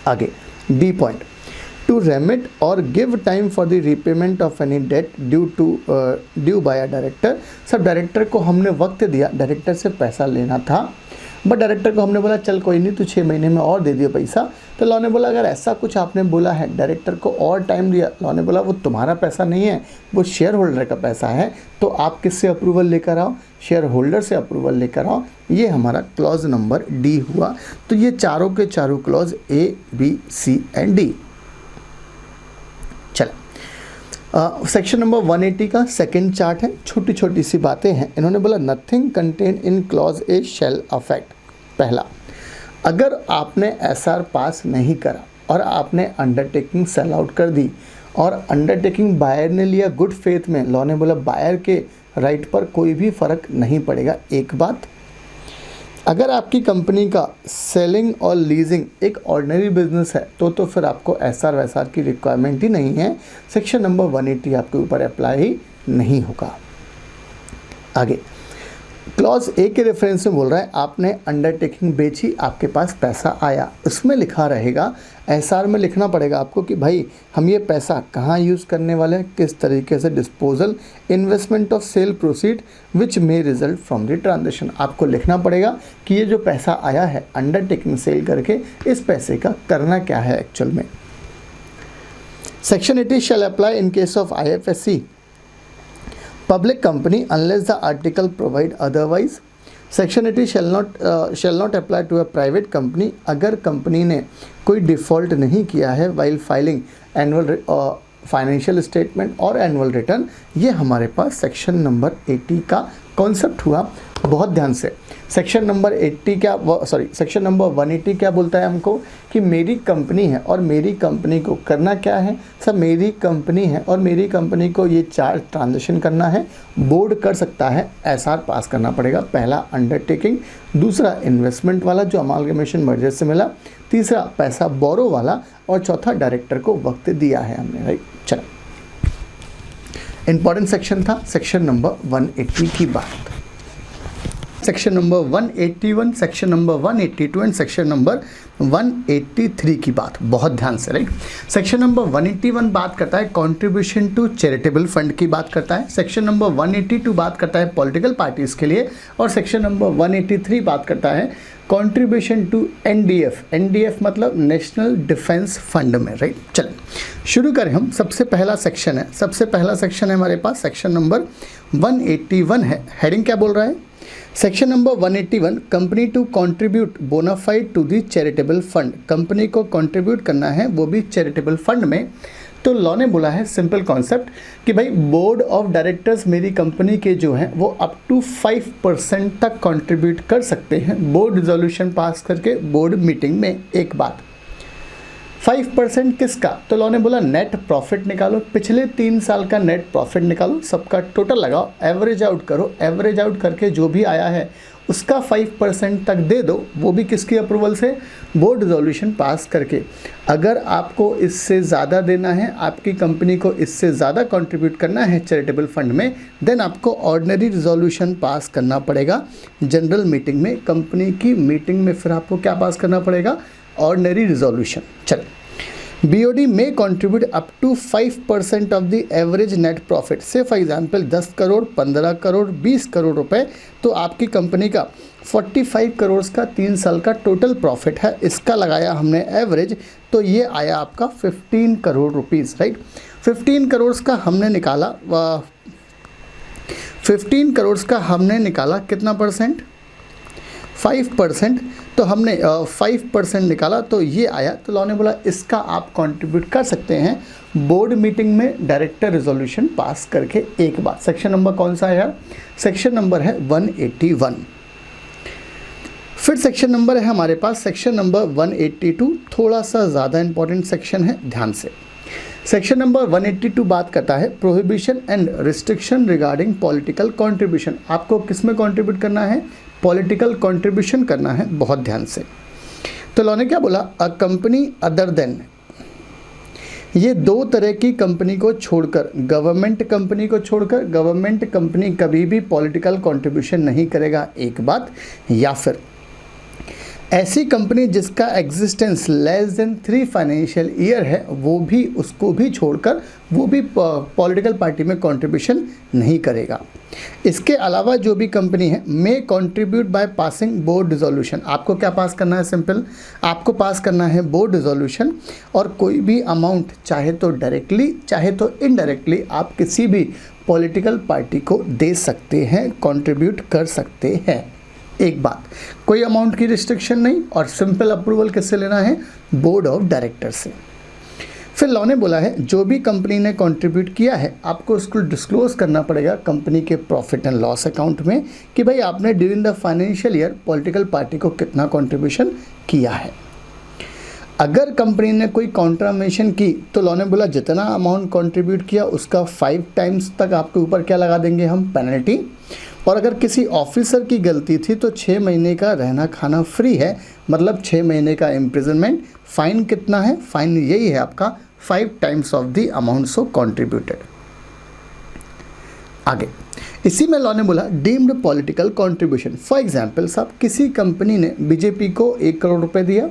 आगे D point, to remit or give time for the repayment of any debt due by a director. सब डायरेक्टर को हमने वक्त दिया, डायरेक्टर से पैसा लेना था, बट डायरेक्टर को हमने बोला चल कोई नहीं तू 6 महीने में और दे दिया पैसा। तो लॉ ने बोला अगर ऐसा कुछ आपने बोला है, डायरेक्टर को और टाइम दिया, लॉ ने बोला वो तुम्हारा पैसा नहीं है, वो शेयर होल्डर का पैसा है, तो आप किससे अप्रूवल लेकर आओ, शेयर होल्डर से अप्रूवल लेकर आओ। ये हमारा क्लॉज नंबर डी हुआ। तो ये चारों के चारों clause A, B, C and D। चलो, सेक्शन नंबर 180 का सेकंड चार्ट है, छोटी छोटी सी बातें हैं। इन्होंने बोला nothing contain in clause A shall affect. पहला, अगर आपने SR पास नहीं करा और आपने अंडरटेकिंग सेल आउट कर दी और अंडरटेकिंग बायर ने लिया गुड फेथ में, लॉ ने बोला बायर के राइट पर कोई भी फ़र्क नहीं पड़ेगा। एक बात, अगर आपकी कंपनी का सेलिंग और लीजिंग एक ऑर्डिनरी बिजनेस है तो फिर आपको SR वैसार की रिक्वायरमेंट ही नहीं है, सेक्शन नंबर 180 आपके ऊपर अप्लाई ही नहीं होगा। आगे क्लॉज ए के रेफरेंस में बोल रहा है आपने अंडरटेकिंग बेची, आपके पास पैसा आया, उसमें लिखा रहेगा, SR में लिखना पड़ेगा आपको कि भाई हम ये पैसा कहाँ यूज़ करने वाले हैं, किस तरीके से, disposal, investment of cell proceed which may result from the transaction. आपको लिखना पड़ेगा कि ये जो पैसा आया है अंडरटेकिंग सेल करके, इस पैसे का करना क्या है एक्चुअल में। Section 80 shall apply in case of IFSC public company unless the article provide otherwise. Section 80 shall not apply to a private company अगर कंपनी ने कोई डिफ़ॉल्ट नहीं किया है while filing annual financial statement और एनुअल रिटर्न। ये हमारे पास section number 80 का कॉन्सेप्ट हुआ। बहुत ध्यान से सेक्शन नंबर 180 क्या बोलता है हमको कि मेरी कंपनी है और मेरी कंपनी को करना क्या है। सब मेरी कंपनी है और मेरी कंपनी को ये 4 ट्रांजेक्शन करना है। बोर्ड कर सकता है, एसआर पास करना पड़ेगा। पहला अंडरटेकिंग, दूसरा इन्वेस्टमेंट वाला जो अमालगमेशन मर्जर से मिला, तीसरा पैसा बोरो वाला और चौथा डायरेक्टर को वक्त दिया है हमने, राइट। चलो, इंपॉर्टेंट सेक्शन था सेक्शन नंबर 180 की बात। Section number 181, section number 182 and section number 183 की बात। बहुत ध्यान से, राइट। सेक्शन नंबर 181 बात करता है कंट्रीब्यूशन टू चैरिटेबल फंड की बात करता है। सेक्शन नंबर 182 बात करता है पॉलिटिकल पार्टीज के लिए और सेक्शन नंबर 183 बात करता है कंट्रीब्यूशन टू एनडीएफ मतलब नेशनल डिफेंस फंड में, राइट। चलें शुरू करें हम। सबसे पहला सेक्शन है हमारे पास सेक्शन नंबर 181 है। हेडिंग क्या बोल रहा है? Section number 181, company to contribute bona fide to the charitable fund. Company को कंट्रीब्यूट करना है, वो भी चैरिटेबल फंड में। तो लॉ ने बोला है सिंपल कॉन्सेप्ट कि भाई बोर्ड ऑफ डायरेक्टर्स मेरी कंपनी के जो हैं वो अप टू 5% तक कंट्रीब्यूट कर सकते हैं बोर्ड रिजोल्यूशन पास करके बोर्ड मीटिंग में। एक बात, 5% किसका? तो लॉ ने बोला नेट प्रॉफिट निकालो, पिछले 3 साल का नेट प्रॉफिट निकालो, सबका टोटल लगाओ, एवरेज आउट करो, एवरेज आउट करके जो भी आया है उसका 5% तक दे दो, वो भी किसकी अप्रूवल से? बोर्ड रिजोल्यूशन पास करके। अगर आपको इससे ज़्यादा देना है, आपकी कंपनी को इससे ज़्यादा कंट्रीब्यूट करना है चैरिटेबल फंड में, देन आपको ऑर्डिनरी रिजोल्यूशन पास करना पड़ेगा जनरल मीटिंग में। कंपनी की मीटिंग में फिर आपको क्या पास करना पड़ेगा? Ordinary resolution. चल, BOD may contribute up to 5% of the average net profit। से फॉर एग्जाम्पल 10 करोड़, 15 करोड़, 20 करोड़ रुपए, तो आपकी कंपनी का 45 करोड़ का 3 साल का टोटल प्रॉफिट है। इसका लगाया हमने एवरेज, तो ये आया आपका 15 करोड़ रुपीज़, राइट। 15 करोड़ का हमने निकाला 15 करोड़ का हमने निकाला कितना परसेंट? 5%। तो हमने 5% निकाला तो ये आया। तो लॉ ने बोला इसका आप कंट्रीब्यूट कर सकते हैं बोर्ड मीटिंग में डायरेक्टर रिजोल्यूशन पास करके। एक बात, सेक्शन नंबर कौन सा है यार? सेक्शन नंबर है 181। फिर सेक्शन नंबर है हमारे पास सेक्शन नंबर 182, थोड़ा सा ज़्यादा इंपॉर्टेंट सेक्शन है, ध्यान से। सेक्शन नंबर 182 बात करता है prohibition and restriction regarding political contribution. आपको किस में कंट्रीब्यूट करना है? पॉलिटिकल कंट्रीब्यूशन करना है, बहुत ध्यान से। तो लॉ ने क्या बोला? अ कंपनी अदर देन, ये 2 तरह की कंपनी को छोड़कर, गवर्नमेंट कंपनी को छोड़कर, गवर्नमेंट कंपनी कभी भी पॉलिटिकल कंट्रीब्यूशन नहीं करेगा, एक बात। या फिर ऐसी कंपनी जिसका existence less than 3 financial year है, वो भी, उसको भी छोड़कर वो भी पॉलिटिकल पार्टी में कंट्रीब्यूशन नहीं करेगा। इसके अलावा जो भी कंपनी है may contribute by passing board resolution. आपको क्या पास करना है? सिंपल, आपको पास करना है बोर्ड रिजोल्यूशन, और कोई भी अमाउंट चाहे तो डायरेक्टली चाहे तो इनडायरेक्टली आप किसी भी पॉलिटिकल पार्टी को दे सकते हैं, कंट्रीब्यूट कर सकते हैं। एक बात, कोई अमाउंट की रिस्ट्रिक्शन नहीं, और सिंपल अप्रूवल किससे लेना है? बोर्ड ऑफ डायरेक्टर से। फिर लॉ ने बोला है जो भी कंपनी ने कंट्रीब्यूट किया है आपको उसको डिस्क्लोज करना पड़ेगा कंपनी के प्रॉफिट एंड लॉस अकाउंट में कि भाई आपने during the financial year political party को कितना कंट्रीब्यूशन किया है। अगर कंपनी ने कोई कॉन्ट्रामेशन की तो लॉ ने बोला जितना अमाउंट कंट्रीब्यूट किया उसका 5 टाइम्स तक आपके ऊपर क्या लगा देंगे हम? पेनल्टी। और अगर किसी ऑफिसर की गलती थी तो 6 महीने का रहना खाना फ्री है, मतलब 6 महीने का इम्प्रिजनमेंट। फाइन कितना है? फाइन यही है आपका 5 times of the amount so contributed. आगे इसी में लॉ ने बोला deemed political contribution. For example साहब किसी कंपनी ने बीजेपी को 1 करोड़ रुपए दिया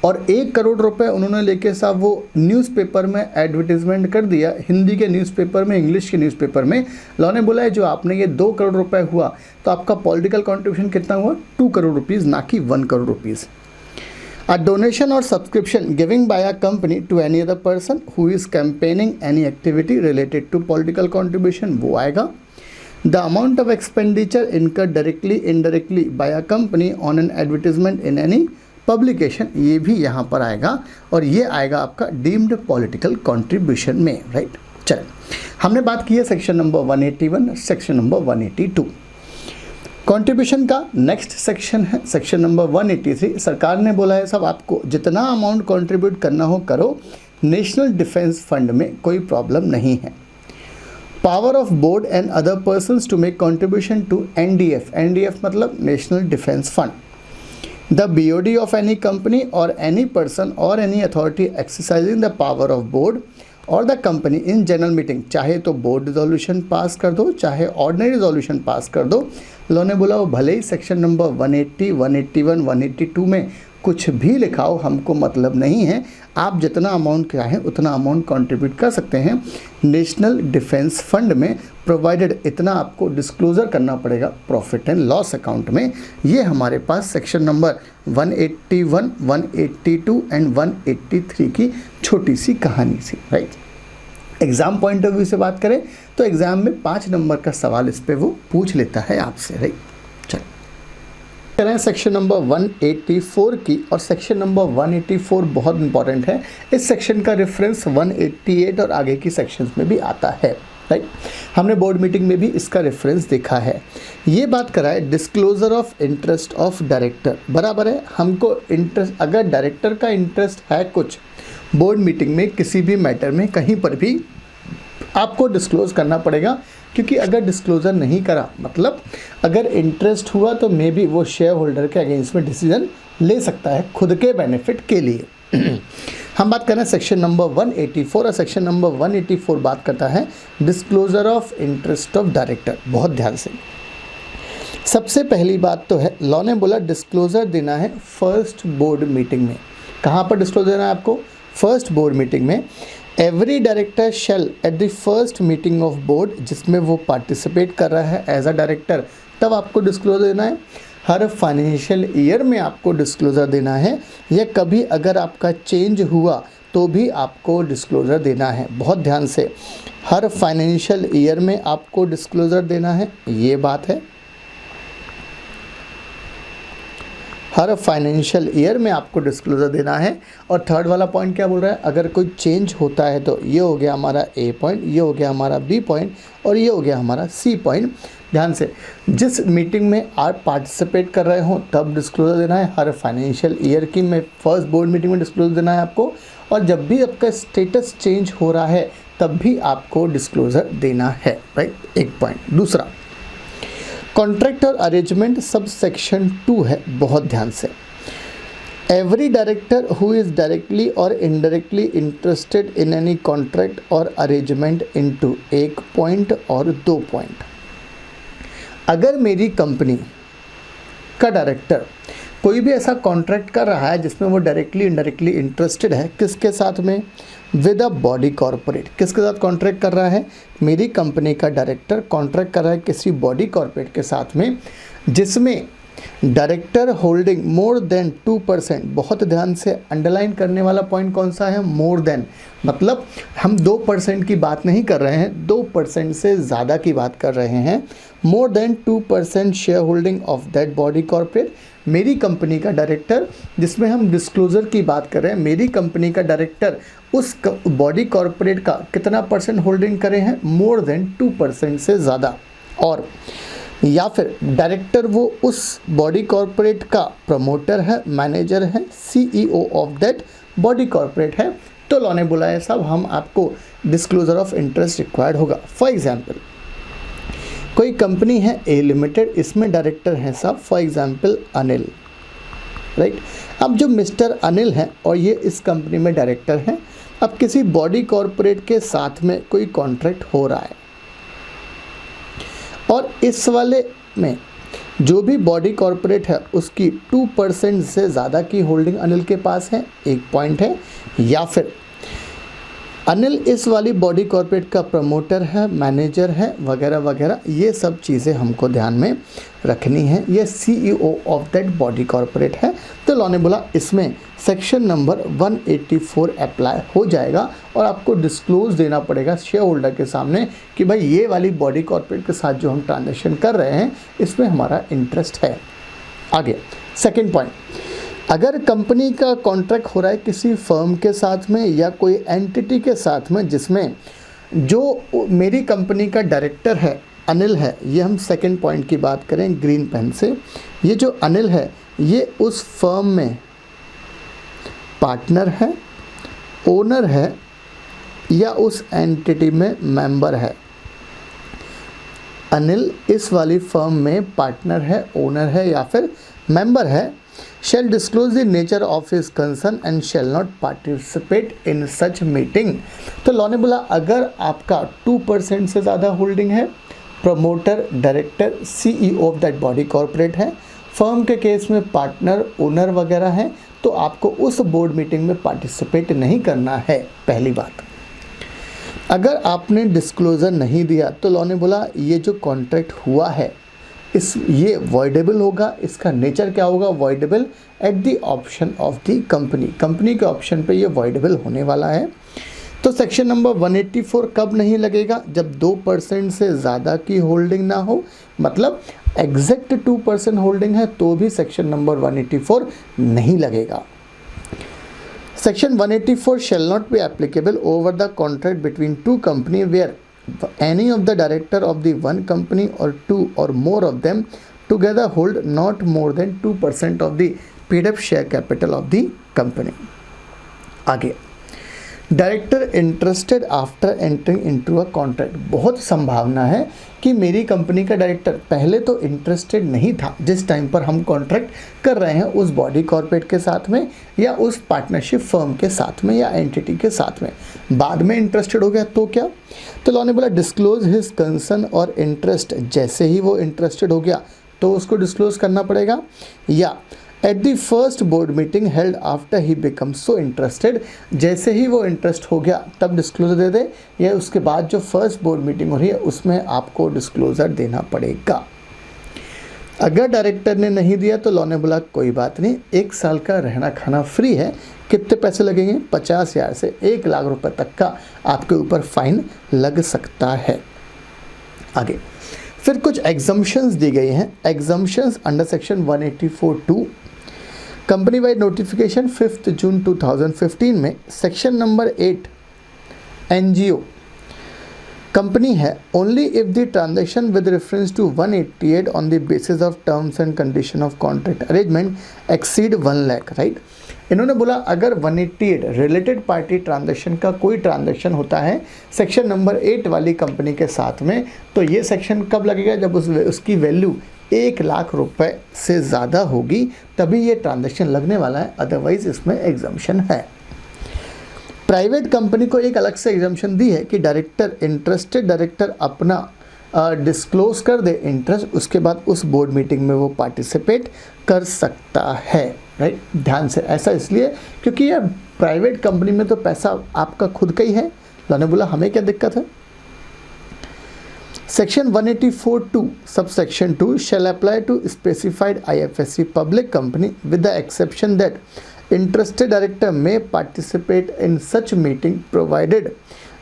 और 1 करोड़ रुपए उन्होंने लेके साहब वो न्यूज़पेपर में एडवर्टीजमेंट कर दिया, हिंदी के न्यूज़पेपर में, इंग्लिश के न्यूज़पेपर में। लॉ ने बोला है जो आपने ये 2 करोड़ रुपए हुआ तो आपका पॉलिटिकल कंट्रीब्यूशन कितना हुआ? 2 करोड़ रुपीज़, ना कि 1 crore rupees. A donation or subscription given by a company to any other person who is campaigning any activity related to political contribution, वो आएगा. The amount of expenditure incurred directly indirectly by a company on an advertisement in any publication, ये भी यहाँ पर आएगा और ये आएगा आपका डीम्ड पॉलिटिकल कंट्रीब्यूशन में, राइट. चलिए, हमने बात की है section number 181, section number 182. Contribution का नेक्स्ट सेक्शन है सेक्शन नंबर 183. सरकार ने बोला है साहब आपको जितना अमाउंट कंट्रीब्यूट करना हो करो, नेशनल डिफेंस फंड में कोई प्रॉब्लम नहीं है. Power of board and other persons to make contribution to NDF. NDF मतलब national defence fund. The BOD of any company और एनी पर्सन और any authority exercising the power of board और the company in general meeting, चाहे तो board resolution pass कर दो चाहे ordinary resolution pass कर दो. लोगों ने बोला वो भले ही सेक्शन नंबर 180, 181, 182 में कुछ भी लिखाओ, हमको मतलब नहीं है. आप जितना अमाउंट चाहें उतना अमाउंट कंट्रीब्यूट कर सकते हैं नेशनल डिफेंस फंड में, प्रोवाइडेड इतना आपको डिस्क्लोज़र करना पड़ेगा प्रॉफिट एंड लॉस अकाउंट में. ये हमारे पास सेक्शन नंबर 181, 182 एंड 183 की छोटी सी कहानी थी, right. Exam point of view से बात करें तो एग्ज़ाम में 5 नंबर का सवाल इस पे वो पूछ लेता है आपसे, राइट. चलिए करें सेक्शन नंबर 184 की, और सेक्शन नंबर 184 बहुत इंपॉर्टेंट है. इस सेक्शन का रेफरेंस 188 और आगे की सेक्शंस में भी आता है, राइट. हमने बोर्ड मीटिंग में भी इसका रेफरेंस देखा है. ये बात करा है disclosure of interest of director, बराबर है. हमको इंटरेस्ट, अगर डायरेक्टर का इंटरेस्ट है कुछ बोर्ड मीटिंग में किसी भी मैटर में कहीं पर भी आपको डिस्क्लोज करना पड़ेगा, क्योंकि अगर डिस्क्लोजर नहीं करा मतलब अगर इंटरेस्ट हुआ तो मे बी वो शेयर होल्डर के अगेंस्ट में डिसीजन ले सकता है खुद के बेनिफिट के लिए. हम बात कर रहे हैं सेक्शन नंबर 184 और सेक्शन नंबर 184 बात करता है disclosure of interest of director. बहुत ध्यान से, सबसे पहली बात तो है लॉ ने बोला डिस्क्लोजर देना है फर्स्ट बोर्ड मीटिंग में. कहाँ पर डिस्क्लोजर देना है आपको? फर्स्ट बोर्ड मीटिंग में. Every director shell at the first meeting of board, जिसमें वो पार्टिसिपेट कर रहा है एज अ डायरेक्टर, तब आपको डिस्क्लोजर देना है. हर फाइनेंशियल ईयर में आपको डिस्क्लोजर देना है, या कभी अगर आपका चेंज हुआ तो भी आपको डिस्क्लोजर देना है. बहुत ध्यान से, हर फाइनेंशियल ईयर में आपको डिस्क्लोजर देना है, ये बात है. हर फाइनेंशियल ईयर में आपको डिस्क्लोजर देना है. और थर्ड वाला पॉइंट क्या बोल रहा है? अगर कोई चेंज होता है तो ये हो गया हमारा A पॉइंट, ये हो गया हमारा B पॉइंट और ये हो गया हमारा C पॉइंट. ध्यान से, जिस मीटिंग में आप पार्टिसिपेट कर रहे हो तब डिस्क्लोजर देना है. हर फाइनेंशियल ईयर की में फर्स्ट बोर्ड मीटिंग में डिस्क्लोजर देना है आपको, और जब भी आपका स्टेटस चेंज हो रहा है तब भी आपको डिस्क्लोजर देना है, राइट. एक पॉइंट. दूसरा, कॉन्ट्रैक्ट और अरेंजमेंट सब सेक्शन 2 है. बहुत ध्यान से, every director who is directly और indirectly interested in any contract और अरेंजमेंट इनटू 1 पॉइंट और 2 पॉइंट. अगर मेरी कंपनी का डायरेक्टर कोई भी ऐसा कॉन्ट्रैक्ट कर रहा है जिसमें वो डायरेक्टली इनडायरेक्टली इंटरेस्टेड है, किसके साथ में? With a body corporate. किसके साथ कॉन्ट्रैक्ट कर रहा है? मेरी कंपनी का डायरेक्टर कॉन्ट्रैक्ट कर रहा है किसी बॉडी कॉरपोरेट के साथ में, जिसमें डायरेक्टर होल्डिंग मोर देन 2%. बहुत ध्यान से अंडरलाइन करने वाला पॉइंट कौन सा है? More than. मतलब हम 2% की बात नहीं कर रहे हैं, 2% से ज़्यादा की बात कर रहे हैं. More than 2% share holding of that body corporate. मेरी कंपनी का डायरेक्टर, जिसमें हम डिस्क्लोजर की बात कर रहे हैं, मेरी कंपनी का डायरेक्टर उस बॉडी कॉरपोरेट का कितना परसेंट होल्डिंग करे हैं? मोर देन 2% से ज़्यादा. और या फिर डायरेक्टर वो उस बॉडी कॉरपोरेट का प्रमोटर है, मैनेजर है, CEO of that body corporate है, तो लॉ ने बोला है साहब हम आपको डिस्क्लोजर ऑफ इंटरेस्ट रिक्वायर्ड होगा. फॉर एग्जाम्पल, कोई कंपनी है A लिमिटेड, इसमें डायरेक्टर हैं साहब फॉर एग्जाम्पल अनिल, राइट. अब जो मिस्टर अनिल हैं और ये इस कंपनी में डायरेक्टर हैं, अब किसी बॉडी कॉरपोरेट के साथ में कोई कॉन्ट्रैक्ट हो रहा है, और इस वाले में जो भी बॉडी कॉरपोरेट है उसकी 2% से ज़्यादा की होल्डिंग अनिल के पास है, 1 पॉइंट है. या फिर अनिल इस वाली बॉडी कॉर्पोरेट का प्रमोटर है, मैनेजर है, वगैरह वगैरह, ये सब चीज़ें हमको ध्यान में रखनी है। ये CEO of that body corporate है। तो लॉ ने बोला इसमें सेक्शन नंबर 184 अप्लाई हो जाएगा और आपको डिस्क्लोज देना पड़ेगा शेयर होल्डर के सामने कि भाई ये वाली बॉडी कॉर्पोरेट के साथ जो हम ट्रांजेक्शन कर रहे हैं इसमें हमारा इंटरेस्ट है। आगे सेकेंड पॉइंट, अगर कंपनी का कॉन्ट्रैक्ट हो रहा है किसी फर्म के साथ में या कोई एंटिटी के साथ में जिसमें जो मेरी कंपनी का डायरेक्टर है अनिल है, ये हम सेकंड पॉइंट की बात करें ग्रीन पेन से, ये जो अनिल है ये उस फर्म में पार्टनर है, ओनर है या उस एंटिटी में मेंबर है। अनिल इस वाली फर्म में पार्टनर है, ओनर है या फिर मेंबर है। shall disclose the nature of his concern and shall not participate in such meeting। तो लॉ ने बोला अगर आपका 2% से ज़्यादा होल्डिंग है, promoter, director, CEO of that body corporate है, फर्म के केस में पार्टनर, ओनर वगैरह है, तो आपको उस बोर्ड मीटिंग में पार्टिसिपेट नहीं करना है। पहली बात, अगर आपने डिस्क्लोज़र नहीं दिया तो लॉ ने बोला ये जो कॉन्ट्रैक्ट हुआ है ये वॉइडेबल होगा। इसका नेचर क्या होगा? Voidable at the option of the company. Company के ऑप्शन पे ये वॉइडेबल होने वाला है। तो सेक्शन नंबर 184 कब नहीं लगेगा? जब 2% से ज़्यादा की होल्डिंग ना हो, मतलब एग्जैक्ट 2% होल्डिंग है तो भी सेक्शन नंबर 184 नहीं लगेगा। Section 184 shall not be applicable over the contract between two company where any of the director of the one company or two or more of them together hold not more than 2% of the paid up share capital of the company। आगे, director interested after entering into a contract. बहुत संभावना है कि मेरी company का director पहले तो interested नहीं था जिस टाइम पर हम कॉन्ट्रैक्ट कर रहे हैं उस बॉडी कॉर्पोरेट के साथ में या उस पार्टनरशिप फर्म के साथ में या एंटिटी के साथ में, बाद में इंटरेस्टेड हो गया तो क्या? तो लॉ ने बोला डिस्क्लोज हिज कंसर्न और इंटरेस्ट। जैसे ही वो इंटरेस्टेड हो गया तो उसको डिस्क्लोज करना पड़ेगा, या at the first board meeting held after he become so interested, जैसे ही वो इंटरेस्ट हो गया तब डिस्क्लोजर दे दे, या उसके बाद जो फर्स्ट बोर्ड मीटिंग हो रही है उसमें आपको डिस्क्लोजर देना पड़ेगा। अगर डायरेक्टर ने नहीं दिया तो लॉ ने बोला कोई बात नहीं, 1 साल का रहना खाना फ्री है। कितने पैसे लगेंगे? 50,000 से 1 लाख रुपए तक का आपके ऊपर फाइन लग सकता है। आगे फिर कुछ एग्जम्पशंस दी गई हैं। Exemptions under section 184(2) company vide notification 5 June 2015 में सेक्शन नंबर 8 NGO कंपनी है only if the transaction with reference to 188 on the basis of terms and condition of contract arrangement exceed 1 lakh, right. इन्होंने बोला अगर 188 related party transaction का कोई transaction होता है section number 8 वाली कंपनी के साथ में, तो ये सेक्शन कब लगेगा? जब उसकी वैल्यू 1 लाख रुपए से ज़्यादा होगी तभी ये ट्रांजेक्शन लगने वाला है, अदरवाइज इसमें एग्जम्पशन है। प्राइवेट कंपनी को एक अलग से एग्जम्पशन दी है कि डायरेक्टर इंटरेस्टेड डायरेक्टर अपना डिस्क्लोज कर दे इंटरेस्ट, उसके बाद उस बोर्ड मीटिंग में वो पार्टिसिपेट कर सकता है, राइट। ध्यान से, ऐसा इसलिए क्योंकि ये प्राइवेट कंपनी में तो पैसा आपका खुद का ही है। लाने बोला हमें क्या दिक्कत है। Section 184(2) subsection 2 shall apply to specified IFSC public company with the exception that interested director may participate in such meeting provided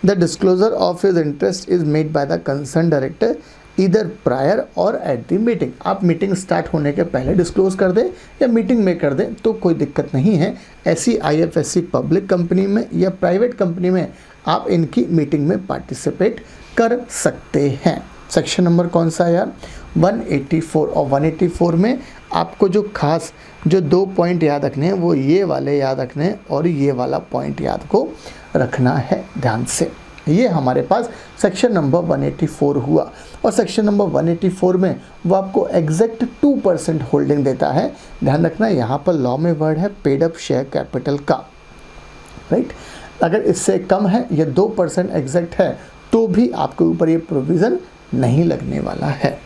the disclosure of his interest is made by the concerned director either prior or at the meeting। आप meeting start होने के पहले disclose कर दें या meeting में कर दें तो कोई दिक्कत नहीं है। ऐसी IFSC पब्लिक कंपनी में या प्राइवेट कंपनी में आप इनकी मीटिंग में पार्टिसिपेट कर सकते हैं। सेक्शन नंबर कौन सा है यार? 184। और 184 में आपको जो खास जो 2 पॉइंट याद रखने हैं वो ये वाले याद रखने हैं और ये वाला पॉइंट याद को रखना है ध्यान से। ये हमारे पास सेक्शन नंबर 184 हुआ। और सेक्शन नंबर 184 में वो आपको एग्जैक्ट 2% होल्डिंग देता है। ध्यान रखना यहाँ पर लॉ में वर्ड है पेड अप शेयर कैपिटल का, राइट। अगर इससे कम है या 2% एग्जैक्ट है तो भी आपके ऊपर ये प्रोविज़न नहीं लगने वाला है।